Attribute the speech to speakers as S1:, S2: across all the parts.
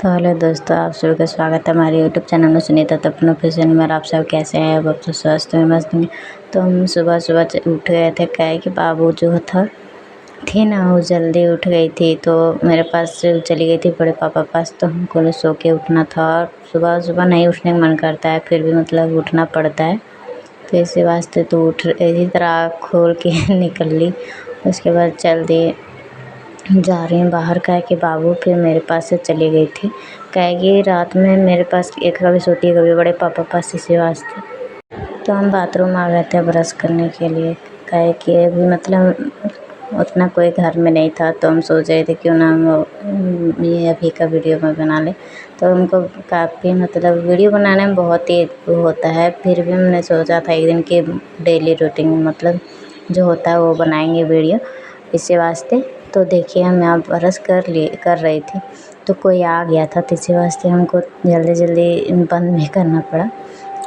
S1: तो हेलो दोस्तों, आप सभी का स्वागत है हमारे यूट्यूब चैनल में सुनीता तपनो किचन में। आप सब कैसे हैं? अब तो स्वस्थ में मस्त होंगे। तो हम सुबह सुबह उठ गए थे, क्या है कि बाबू जो था थी ना, वो जल्दी उठ गई थी, तो मेरे पास से चली गई थी बड़े पापा पास। तो हमको सो के उठना था और सुबह सुबह नहीं उठने का मन करता है, फिर भी मतलब उठना पड़ता है। तो इसी वास्ते तो उठ इसी तरह आँख खोल के निकल ली। उसके बाद जल्दी जा रही हूँ बाहर, क्या है कि बाबू फिर मेरे पास से चली गई थी। क्या है कि रात में मेरे पास एक कभी सोती है कभी बड़े पापा पास, इसी वास्ते। तो हम बाथरूम आ गए थे ब्रश करने के लिए। क्या है कि अभी मतलब उतना कोई घर में नहीं था, तो हम सोच रहे थे क्यों ना हम ये अभी का वीडियो में बना लें। तो हमको काफ़ी मतलब वीडियो बनाने में बहुत ही वो होता है, फिर भी हमने सोचा था एक दिन कि डेली रूटीन मतलब जो होता है वो बनाएंगे वीडियो, इसी वास्ते। तो देखिए हम यहाँ ब्रश कर रही थी, तो कोई आ गया था, तो इसी वास्ते हमको जल्दी जल्दी बंद भी करना पड़ा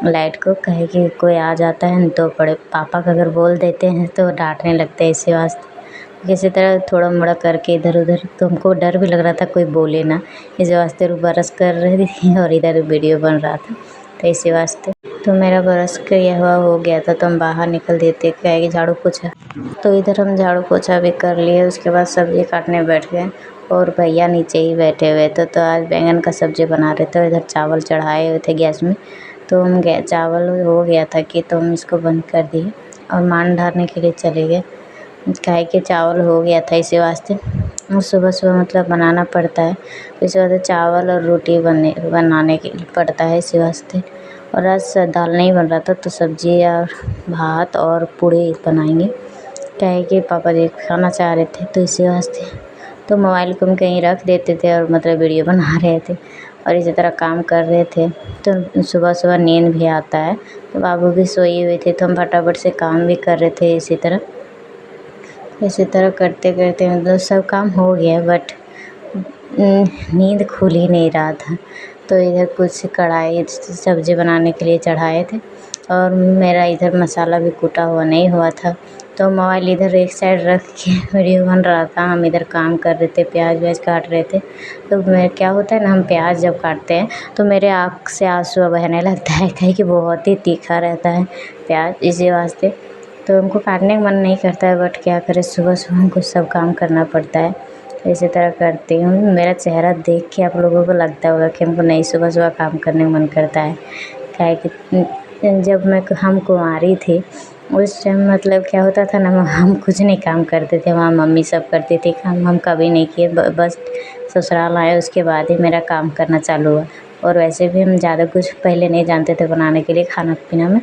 S1: लाइट को। कहे कि कोई आ जाता है तो बड़े पापा का अगर बोल देते हैं तो डांटने लगते हैं, इसी वास्ते किसी तरह थोड़ा मोड़ा करके इधर उधर। तो हमको डर भी लग रहा था कोई बोले ना, इसी वास्ते ब्रश कर रही थी और इधर वीडियो बन रहा था, तो इसी वास्ते। तो मेरा ब्रश किया हुआ हो गया था, तो हम बाहर निकल देते, क्या है कि झाड़ू पोछा। तो इधर हम झाड़ू पोछा भी कर लिए, उसके बाद सब्ज़ी काटने बैठ गए और भैया नीचे ही बैठे हुए थे। तो आज बैंगन का सब्ज़ी बना रहे थे और इधर चावल चढ़ाए हुए थे गैस में। तो हम चावल हो गया था कि तो हम इसको बंद कर दिए और मान ढारने के लिए चले गए। काहे कि चावल हो गया था, इसी वास्ते। और सुबह सुबह मतलब बनाना पड़ता है, तो इसी वास्ते चावल और रोटी बनाने के लिए पड़ता है, इसी वास्ते। और आज दाल नहीं बन रहा था, तो सब्ज़ी और भात और पूड़ी बनाएंगे। क्या है कि पापा जी खाना चाह रहे थे, तो इसी वास्ते। तो मोबाइल को हम कहीं रख देते थे और मतलब वीडियो बना रहे थे और इसी तरह काम कर रहे थे। तो सुबह सुबह नींद भी आता है, तो बाबू भी सोए हुए थे, तो हम फटाफट से काम भी कर रहे थे। इसी तरह करते करते मतलब सब काम हो गया, बट नींद खुल ही नहीं रहा था। तो इधर कुछ कढ़ाई सब्ज़ी बनाने के लिए चढ़ाए थे और मेरा इधर मसाला भी कूटा हुआ नहीं हुआ था। तो मोबाइल इधर एक साइड रख के वीडियो बन रहा था, हम इधर काम कर रहे थे, प्याज व्याज काट रहे थे। तो मैं क्या होता है ना, हम प्याज जब काटते हैं तो मेरे आँख से आंसू बहने लगता है, कहीं कि बहुत ही तीखा रहता है प्याज, इसी वास्ते। तो हमको काटने का मन नहीं करता है, बट क्या करें, सुबह सुबह हमको सब काम करना पड़ता है। इसी तरह करती हूँ। मेरा चेहरा देख के आप लोगों को लगता होगा कि हमको नहीं सुबह सुबह काम करने का मन करता है। क्या है कि जब हम कुंवारी थी उस टाइम मतलब क्या होता था ना, हम कुछ नहीं काम करते थे, वहाँ मम्मी सब करती थी काम, हम कभी नहीं किए। बस ससुराल आए उसके बाद ही मेरा काम करना चालू हुआ। और वैसे भी हम ज़्यादा कुछ पहले नहीं जानते थे बनाने के लिए खाना पीना में।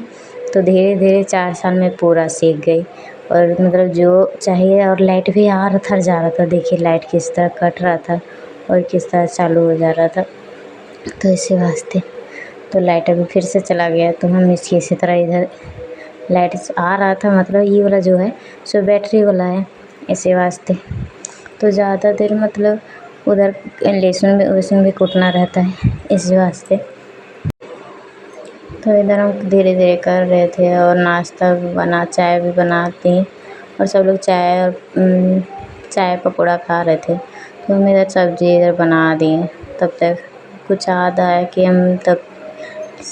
S1: तो धीरे धीरे 4 साल में पूरा सीख गई और मतलब जो चाहिए। और लाइट भी आ रहा था जा रहा था, देखिए लाइट किस तरह कट रहा था और किस तरह चालू हो जा रहा था, तो इसी वास्ते। तो लाइट अभी फिर से चला गया, तो हम इसी तरह इधर लाइट आ रहा था, मतलब ये वाला जो है सो बैटरी वाला है, इसी वास्ते। तो ज़्यादा देर मतलब उधर लहसुन भी कूटना रहता है, इसी वास्ते। तो इधर हम धीरे धीरे कर रहे थे और नाश्ता भी बना, चाय भी बनाती और सब लोग चाय पकौड़ा खा रहे थे। तो हम इधर सब्ज़ी इधर बना दिए। तब तक कुछ याद आया कि हम तब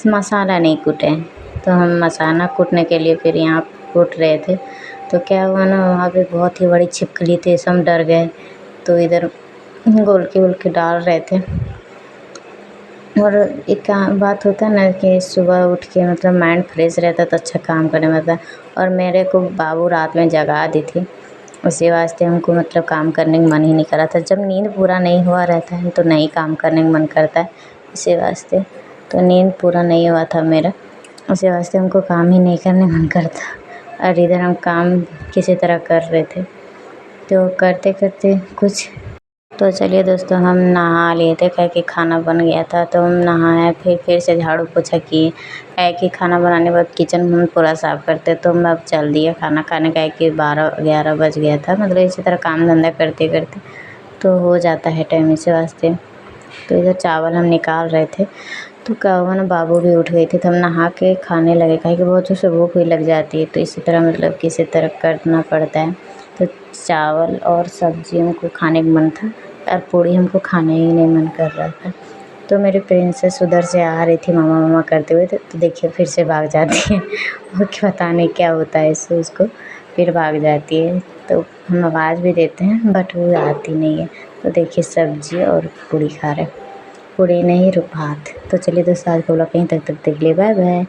S1: मसाला नहीं कूटे हैं, तो हम मसाला कूटने के लिए फिर यहाँ कूट रहे थे। तो क्या हुआ ना, वहाँ पे बहुत ही बड़ी छिपकली थी, सब डर गए। तो इधर गोल के डाल रहे थे। और एक बात होता है ना कि सुबह उठ के मतलब माइंड फ्रेश रहता है, तो अच्छा काम करने में आता है। और मेरे को बाबू रात में जगा दी थी, उसी वास्ते हमको मतलब काम करने का मन ही नहीं कर रहा था। जब नींद पूरा नहीं हुआ रहता है तो नहीं काम करने का मन करता है, इसी वास्ते। तो नींद पूरा नहीं हुआ था मेरा, उसी वास्ते हमको काम ही नहीं करने मन करता। और इधर हम काम किसी तरह कर रहे थे, तो करते करते कुछ। तो चलिए दोस्तों, हम नहा लिए थे, क्या कि खाना बन गया था। तो हम नहाए, फिर से झाड़ू पोछा किए। क्या कि खाना बनाने के बाद किचन हम पूरा साफ़ करते, तो हम अब चल दिए खाना खाने का, कि 12-11 बज गया था। मतलब इसी तरह काम धंधा करते करते तो हो जाता है टाइम, इसी वास्ते। तो इधर चावल हम निकाल रहे थे, तो क्या हुआ ना, बाबू भी उठ गई थी, तो हम नहा के खाने लगे, काहे कि बहुत जोर से भूख भी लग जाती है। तो इसी तरह मतलब किसी तरह करना पड़ता है। तो चावल और सब्जियों को खाने का मन था, और पूड़ी हमको खाने ही नहीं मन कर रहा था। तो मेरी प्रिंसेस उधर से आ रही थी मामा मामा करते हुए, तो देखिए फिर से भाग जाती है। वो क्या पता नहीं क्या होता है इससे, उसको फिर भाग जाती है। तो हम आवाज़ भी देते हैं बट वो आती नहीं है। तो देखिए सब्जी और पूड़ी खा रहे, पूड़ी नहीं भात। तो चलिए दोस्तों आज का व्लॉग यहीं तक, देख लिए, बाय बाय।